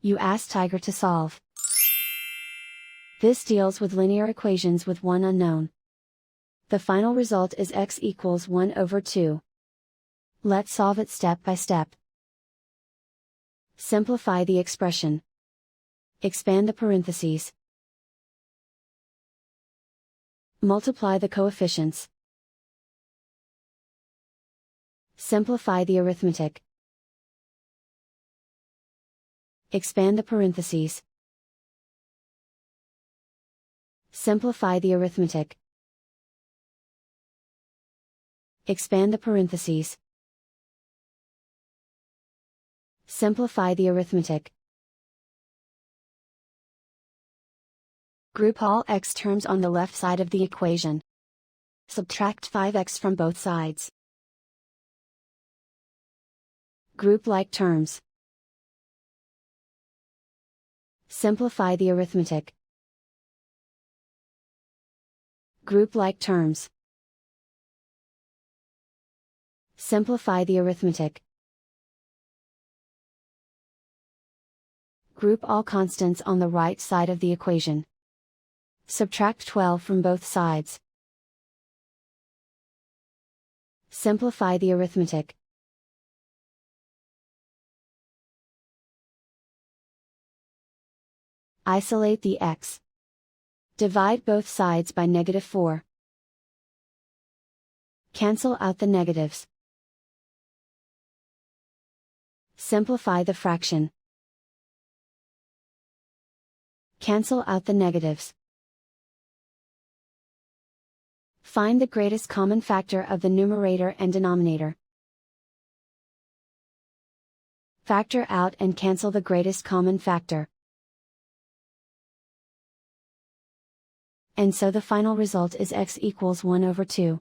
You ask Tiger to solve. This deals with linear equations with one unknown. The final result is x equals 1 over 2. Let's solve it step by step. Simplify the expression. Expand the parentheses. Multiply the coefficients. Simplify the arithmetic. Expand the parentheses. Simplify the arithmetic. Expand the parentheses. Simplify the arithmetic. Group all x terms on the left side of the equation. Subtract 5x from both sides. Group like terms. Simplify the arithmetic. Group like terms. Simplify the arithmetic. Group all constants on the right side of the equation. Subtract 12 from both sides. Simplify the arithmetic. Isolate the x. Divide both sides by -4. Cancel out the negatives. Simplify the fraction. Cancel out the negatives. Find the greatest common factor of the numerator and denominator. Factor out and cancel the greatest common factor. And so the final result is x equals 1 over 2.